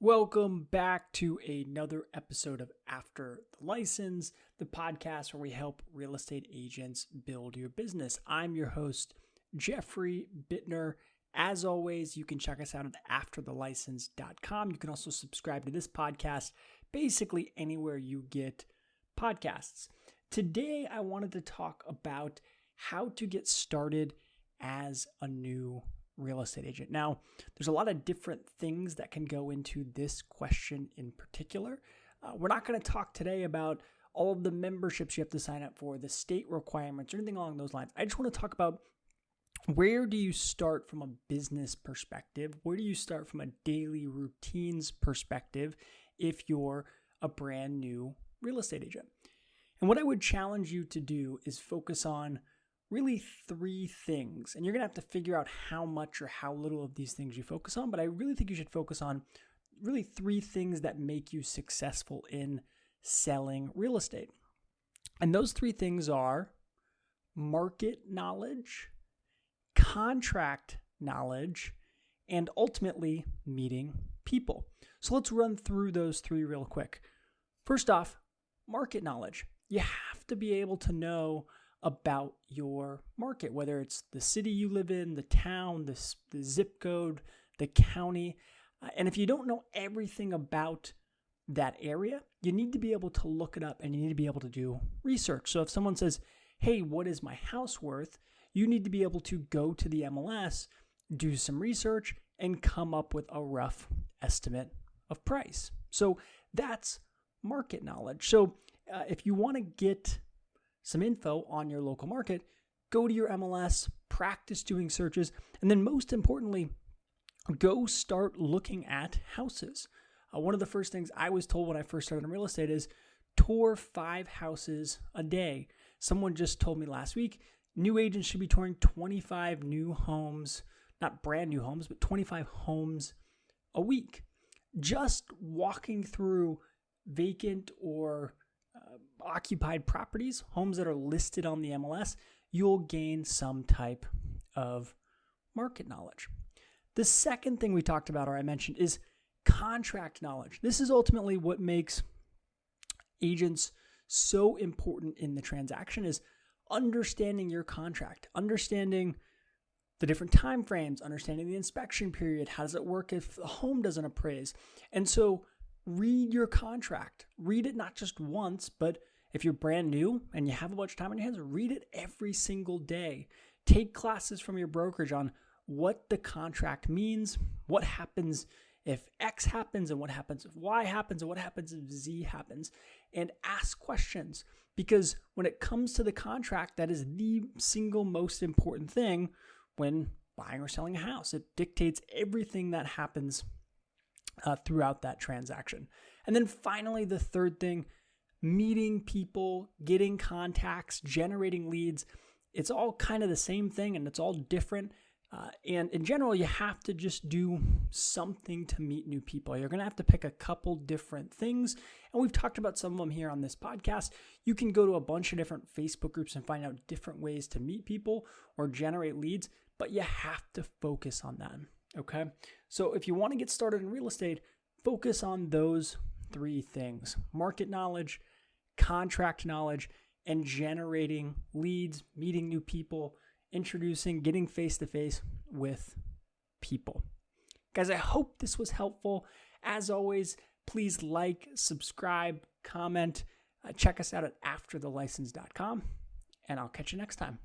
Welcome back to another episode of After the License, the podcast where we help real estate agents build your business. I'm your host, Jeffrey Bittner. As always, you can check us out at afterthelicense.com. You can also subscribe to this podcast basically anywhere you get podcasts. Today, I wanted to talk about how to get started as a new real estate agent. Now, there's a lot of different things that can go into this question in particular. We're not going to talk today about all of the memberships you have to sign up for, the state requirements, or anything along those lines. I just want to talk about where do you start from a business perspective? Where do you start from a daily routines perspective if you're a brand new real estate agent? And what I would challenge you to do is focus on really three things. And you're going to have to figure out how much or how little of these things you focus on. But I really think you should focus on really three things that make you successful in selling real estate. And those three things are market knowledge, contract knowledge, and ultimately meeting people. So let's run through those three real quick. First off, market knowledge. You have to be able to know about your market, whether it's the city you live in, the town, the zip code, the county. And if you don't know everything about that area, you need to be able to look it up and you need to be able to do research. So if someone says, hey, what is my house worth? You need to be able to go to the MLS, do some research, and come up with a rough estimate of price. So that's market knowledge. So if you want to get some info on your local market, go to your MLS, practice doing searches, and then most importantly, go start looking at houses. One of the first things I was told when I first started in real estate is tour 5 houses a day. Someone just told me last week, new agents should be touring 25 new homes, not brand new homes, but 25 homes a week. Just walking through vacant or occupied properties, homes that are listed on the MLS, you'll gain some type of market knowledge. The second thing we talked about, or I mentioned, is contract knowledge. This is ultimately what makes agents so important in the transaction, is understanding your contract, understanding the different time frames, understanding the inspection period. How does it work if the home doesn't appraise? And so read your contract. Read it not just once, but if you're brand new and you have a bunch of time on your hands, read it every single day. Take classes from your brokerage on what the contract means, what happens if X happens, and what happens if Y happens, and what happens if Z happens, and ask questions. Because when it comes to the contract, that is the single most important thing when buying or selling a house. It dictates everything that happens throughout that transaction. And then finally, the third thing, meeting people, getting contacts, generating leads. It's all kind of the same thing and it's all different. And in general, you have to just do something to meet new people. You're going to have to pick a couple different things. And we've talked about some of them here on this podcast. You can go to a bunch of different Facebook groups and find out different ways to meet people or generate leads, but you have to focus on that. Okay. So if you want to get started in real estate, focus on those three things: market knowledge, contract knowledge, and generating leads, meeting new people, introducing, getting face-to-face with people. Guys, I hope this was helpful. As always, please like, subscribe, comment, check us out at afterthelicense.com, and I'll catch you next time.